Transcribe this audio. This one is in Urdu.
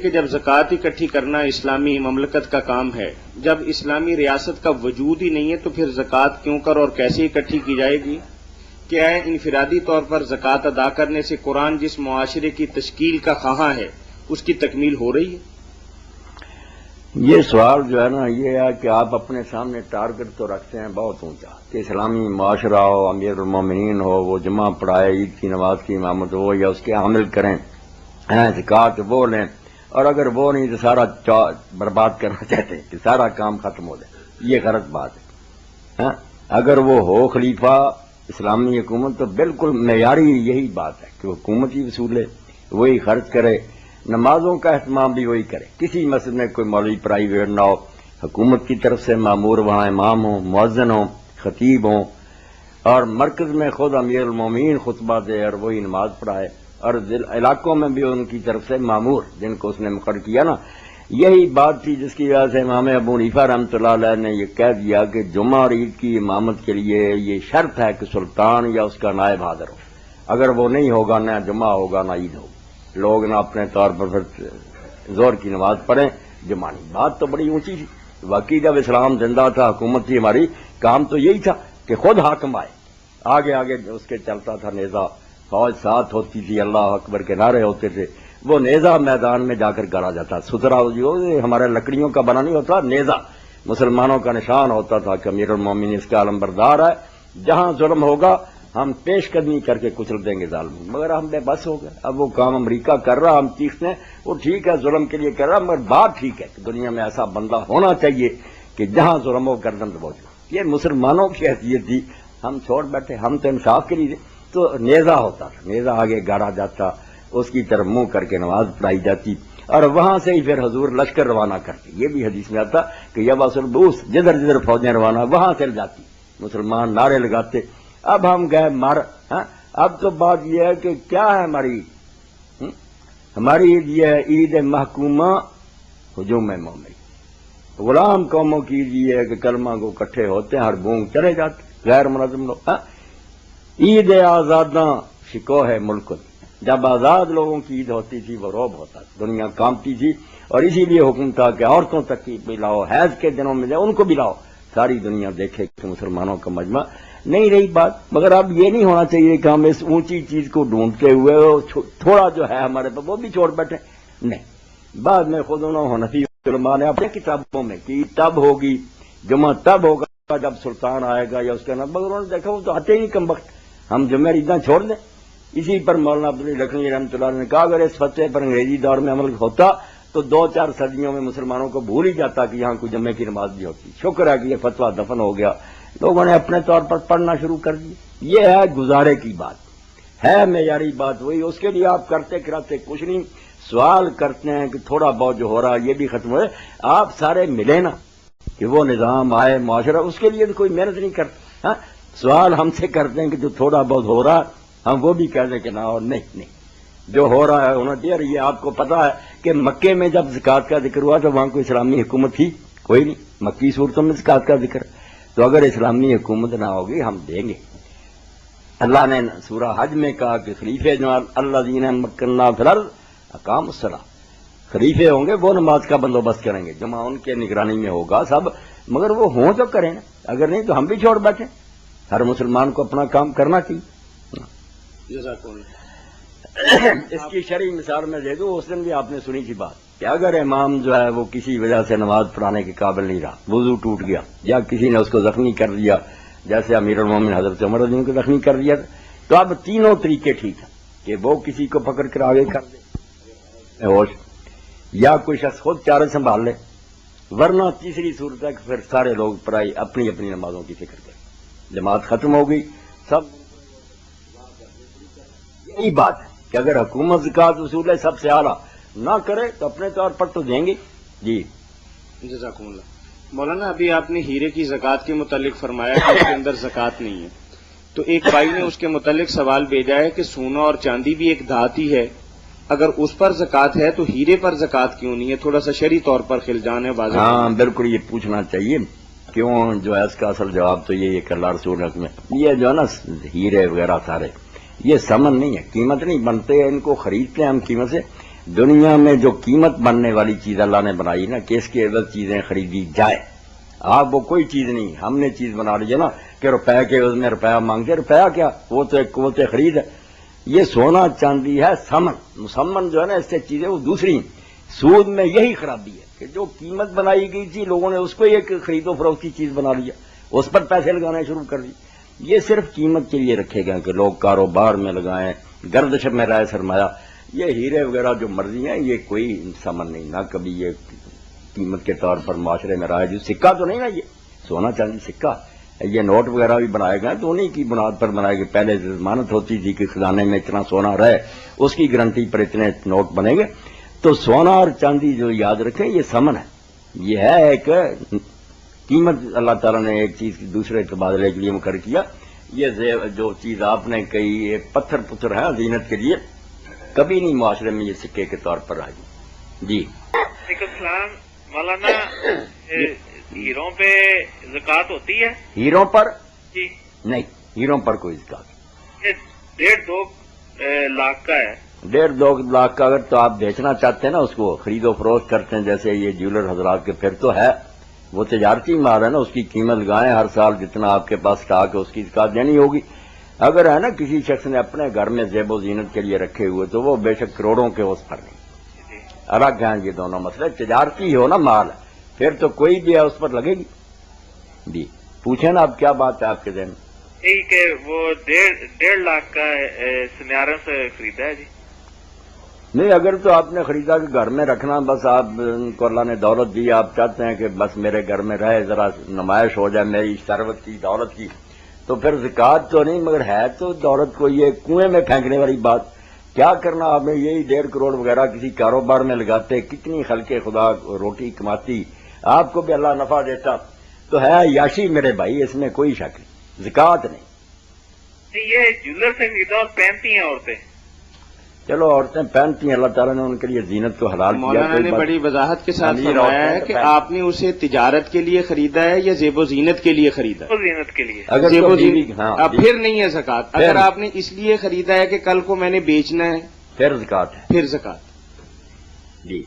کہ جب زکوٰۃ اکٹھی کرنا اسلامی مملکت کا کام ہے، جب اسلامی ریاست کا وجود ہی نہیں ہے تو پھر زکوٰۃ کیوں کر اور کیسے اکٹھی کی جائے گی؟ کیا انفرادی طور پر زکوٰۃ ادا کرنے سے قرآن جس معاشرے کی تشکیل کا خواہاں ہے اس کی تکمیل ہو رہی ہے؟ یہ سوال جو ہے نا یہ ہے کہ آپ اپنے سامنے ٹارگٹ تو رکھتے ہیں بہت اونچا کہ اسلامی معاشرہ ہو، امیر المومنین ہو، وہ جمعہ پڑھائے، عید کی نماز کی امامت ہو یا اس کے عمل کریں، زکوٰۃ وہ لیں، اور اگر وہ نہیں تو سارا برباد کرنا چاہتے ہیں کہ سارا کام ختم ہو جائے. یہ غلط بات ہے. اگر وہ ہو خلیفہ اسلامی حکومت تو بالکل معیاری یہی بات ہے کہ حکومت ہی وصولے، وہی خرچ کرے، نمازوں کا اہتمام بھی وہی کرے. کسی مسجد میں کوئی مولوی پرائیویٹ نہ ہو، حکومت کی طرف سے مامور وہاں امام ہوں، مؤذن ہوں، خطیب ہوں، اور مرکز میں خود امیر المومنین خطبہ دے اور وہی نماز پڑھائے، اور علاقوں میں بھی ان کی طرف سے مامور جن کو اس نے مقرر کیا نا. یہی بات تھی جس کی وجہ سے امام ابو حنیفہ رحمۃ اللہ علیہ نے یہ کہہ دیا کہ جمعہ اور عید کی امامت کے لیے یہ شرط ہے کہ سلطان یا اس کا نائب حاضر ہو. اگر وہ نہیں ہوگا نہ جمعہ ہوگا نہ عید ہوگی. لوگ نہ اپنے طور پر پھر زور کی نماز پڑھیں، جمعہ نہیں. بات تو بڑی اونچی تھی. واقعی جب اسلام زندہ تھا، حکومت تھی ہماری، کام تو یہی تھا کہ خود حاکم آئے، آگے آگے اس کے چلتا تھا نیزہ، فوج ساتھ ہوتی تھی، اللہ اکبر کے نعرے ہوتے تھے، وہ نیزہ میدان میں جا کر گاڑا جاتا. سترا جو ہمارے لکڑیوں کا بنا نہیں ہوتا، نیزہ مسلمانوں کا نشان ہوتا تھا کہ امیر المومنین اس کا علمبردار ہے، جہاں ظلم ہوگا ہم پیش قدمی کر کے کچل دیں گے ظالم. مگر ہم بے بس ہو گئے. اب وہ کام امریکہ کر رہا، ہم چیختے ہیں وہ ٹھیک ہے ظلم کے لیے کر رہا، مگر بات ٹھیک ہے کہ دنیا میں ایسا بندہ ہونا چاہیے کہ جہاں ظلم ہو گردن دبو. یہ مسلمانوں کی حیثیت تھی، ہم چھوڑ بیٹھے. ہم تو انصاف کے لیے تو نیزہ ہوتا تھا، نیزہ آگے گاڑا جاتا، اس کی طرف منہ کر کے نماز پڑھائی جاتی، اور وہاں سے ہی پھر حضور لشکر روانہ کرتے. یہ بھی حدیث میں آتا کہ یبعث البعوث، جدھر جدھر فوجیں روانہ وہاں چل جاتی، مسلمان نعرے لگاتے. اب ہم گئے مر. اب تو بات یہ ہے کہ کیا ہے ہماری عید یہ ہے عید محکومہ ہجوم مومن. غلام قوموں کی عید یہ ہے کہ کلمہ کو اکٹھے ہوتے ہیں، ہر بونگ چلے جاتے غیر منظم لوگ. عید آزاداں شکو ہے ملک. جب آزاد لوگوں کی عید ہوتی تھی وہ روب ہوتا تھا، دنیا کانپتی تھی، اور اسی لیے حکم تھا کہ عورتوں تک کی بھی لاؤ، حیض کے دنوں میں ان کو بھی لاؤ، ساری دنیا دیکھے کہ مسلمانوں کا مجمع. نہیں رہی بات. مگر اب یہ نہیں ہونا چاہیے کہ ہم اس اونچی چیز کو ڈھونڈتے ہوئے تھوڑا جو ہے ہمارے پاس وہ بھی چھوڑ بیٹھے. نہیں، بعد میں خود انہوں حنفی علماء نے اپنے کتابوں میں کہ تب ہوگی، جمعہ تب ہوگا جب سلطان آئے گا یا اس کا نام، مگر انہوں نے دیکھا وہ تو آتے ہی نہیں کم وقت، ہم جمعہ عیداں چھوڑ دیں. اسی پر مولانا عبدالعلی لکھنوی رحمۃ اللہ نے کہا اگر اس فتوے پر انگریزی دور میں عمل ہوتا تو 2-4 صدیوں میں مسلمانوں کو بھول ہی جاتا کہ یہاں کوئی جمعے کی نماز بھی ہوتی. شکر ہے کہ یہ فتویٰ دفن ہو گیا، لوگوں نے اپنے طور پر پڑھنا شروع کر دیا. یہ ہے گزارے کی بات، ہے معیاری بات وہی. اس کے لیے آپ کرتے کراتے کچھ نہیں، سوال کرتے ہیں کہ تھوڑا بہت جو ہو رہا یہ بھی ختم ہوئے. آپ سارے ملے نا کہ وہ نظام آئے معاشرہ، اس کے لیے تو کوئی محنت نہیں کرتا. سوال ہم سے کرتے ہیں کہ جو تھوڑا بہت ہو رہا ہم وہ بھی کہہ دیں کہ نہ، اور نہیں جو ہو رہا ہے ہونا چاہیے. یہ آپ کو پتا ہے کہ مکے میں جب زکوٰۃ کا ذکر ہوا تو وہاں کوئی اسلامی حکومت تھی کوئی نہیں. مکی صورتوں میں زکوٰۃ کا ذکر، تو اگر اسلامی حکومت نہ ہوگی ہم دیں گے. اللہ نے سورہ حج میں کہا کہ خلیفے جو الذین مکننا فی الارض اقاموا الصلاۃ، خلیفے ہوں گے وہ نماز کا بندوبست کریں گے، جمعہ ان کے نگرانی میں ہوگا سب، مگر وہ ہوں تو کریں نا، اگر نہیں تو ہم بھی چھوڑ بیٹھیں. ہر مسلمان کو اپنا کام کرنا چاہیے. اس کی شرعی مثال میں دے دوں، اس دن بھی آپ نے سنی تھی بات کہ اگر امام جو ہے وہ کسی وجہ سے نماز پڑھانے کے قابل نہیں رہا، وضو ٹوٹ گیا یا کسی نے اس کو زخمی کر دیا، جیسے امیر المومنین حضرت عمر رضی اللہ عنہ کو زخمی کر دیا، تو اب تینوں طریقے ٹھیک ہیں کہ وہ کسی کو پکڑ کر آگے کر دے ہوش، یا کوئی شخص خود چارے سنبھال لے، ورنہ تیسری صورت ہے کہ پھر سارے لوگ پڑھائی اپنی اپنی نمازوں کی فکر کریں. جماعت ختم ہو گئی سب. یہی بات ہے کہ اگر حکومت زکوٰۃ وصول ہے سب سے اعلیٰ نہ کرے تو اپنے طور پر تو دیں گے. جی جزاکم اللہ. مولانا ابھی آپ نے ہیرے کی زکوٰۃ کے متعلق فرمایا کہ اس کے اندر زکوٰۃ نہیں ہے، تو ایک بھائی نے اس کے متعلق سوال بھیجا ہے کہ سونا اور چاندی بھی ایک دھات ہی ہے، اگر اس پر زکوٰۃ ہے تو ہیرے پر زکوٰۃ کیوں نہیں ہے؟ تھوڑا سا شرعی طور پر خلجان ہے واضح. ہاں بالکل یہ پوچھنا چاہیے. کیوں جو ہے اس کا اصل جواب تو یہ ہے کہ اللہ رسول میں یہ جو ہے نا ہیرے وغیرہ سارے یہ ثمن نہیں ہے، قیمت نہیں بنتے، ان کو خریدتے ہیں ہم قیمت سے، دنیا میں جو قیمت بننے والی چیز اللہ نے بنائی نا کہ اس کے عوض چیزیں خریدی جائے، آپ وہ کوئی چیز نہیں، ہم نے چیز بنا لی ہے نا کہ روپے کے عوض میں روپیہ مانگتے، روپیہ کیا، وہ تو ایک قوت خرید ہے۔ یہ سونا چاندی ہے ثمن، مسمن جو ہے نا اس سے چیزیں وہ دوسری ہیں۔ سود میں یہی خرابی ہے کہ جو قیمت بنائی گئی تھی لوگوں نے اس کو ایک خرید و فروخت کی چیز بنا لیا، اس پر پیسے لگانا شروع کر دی۔ یہ صرف قیمت کے لیے رکھے گئے کہ لوگ کاروبار میں لگائیں، گردش میں رائے سرمایہ۔ یہ ہیرے وغیرہ جو مرضی ہیں یہ کوئی ثمن نہیں، نہ کبھی یہ قیمت کے طور پر معاشرے میں رائے، جو سکہ تو نہیں نا، یہ سونا چاندی سکہ، یہ نوٹ وغیرہ بھی بنائے گئے تو انہیں کی بنیاد پر بنائے گئے۔ پہلے ضمانت ہوتی تھی کہ خزانے میں اتنا سونا رہے، اس کی گارنٹی پر اتنے نوٹ بنے گے۔ تو سونا اور چاندی جو یاد رکھیں یہ ثمن ہے، یہ ہے ایک قیمت اللہ تعالیٰ نے ایک چیز کی دوسرے تبادلے کے لیے مقرر کیا۔ یہ جو چیز آپ نے کہی یہ پتھر پتھر ہے زینت کے لیے، کبھی نہیں معاشرے میں یہ سکے کے طور پر آئی۔ جی وعلیکم السلام مولانا، ہیروں پہ زکوٰۃ ہوتی ہے؟ ہیروں پر جی نہیں، ہیروں پر کوئی زکات۔ یہ 1.5-2 لاکھ کا ہے۔ 1.5-2 لاکھ کا اگر تو آپ بیچنا چاہتے ہیں نا، اس کو خرید و فروخت کرتے ہیں جیسے یہ جیولر حضرات کے، پھر تو ہے وہ تجارتی مال ہے نا، اس کی قیمت لگائیں، ہر سال جتنا آپ کے پاس اسٹاک ہے اس کی زکات دینی ہوگی۔ اگر ہے نا کسی شخص نے اپنے گھر میں زیب و زینت کے لیے رکھے ہوئے تو وہ بے شک کروڑوں کے اس پر نہیں، الگ ہیں یہ دونوں مسئلے۔ تجارتی ہو نا مال پھر تو کوئی بھی ہے اس پر لگے گی۔ جی پوچھیں نا اب کیا بات ہے آپ کے ذہن میں؟ یہی کہ وہ 1.5 لاکھ کا سمیاروں سے خریدا ہے جی۔ نہیں، اگر تو آپ نے خریدا کہ گھر میں رکھنا، بس آپ کو اللہ نے دولت دی، آپ چاہتے ہیں کہ بس میرے گھر میں رہے، ذرا نمائش ہو جائے میری ثروت کی، دولت کی، تو پھر زکوٰۃ تو نہیں، مگر ہے تو دولت کو یہ کنویں میں پھینکنے والی بات۔ کیا کرنا آپ نے، یہی 1.5 کروڑ وغیرہ کسی کاروبار میں لگاتے، کتنی خلق خدا روٹی کماتی، آپ کو بھی اللہ نفع دیتا، تو ہے عیاشی میرے بھائی، اس میں کوئی شک نہیں، زکوٰۃ نہیں۔ یہ جولر سے خریدا اور پہنتی ہیں عورتیں۔ چلو عورتیں پہنتی ہیں، اللہ تعالیٰ نے ان کے لیے زینت کو حلال کیا۔ مولانا نے بڑی وضاحت کے ساتھ فرمایا ہے کہ آپ نے اسے تجارت کے لیے خریدا ہے یا زیب و زینت کے لیے خریدا ہے؟ زینت کے لیے۔ اگر زیب تو و بیوی، زینت ہاں، اب پھر نہیں ہے زکوٰۃ۔ اگر آپ نے اس لیے خریدا ہے کہ کل کو میں نے بیچنا ہے پھر زکوٰۃ ہے۔ پھر زکوٰۃ۔ جی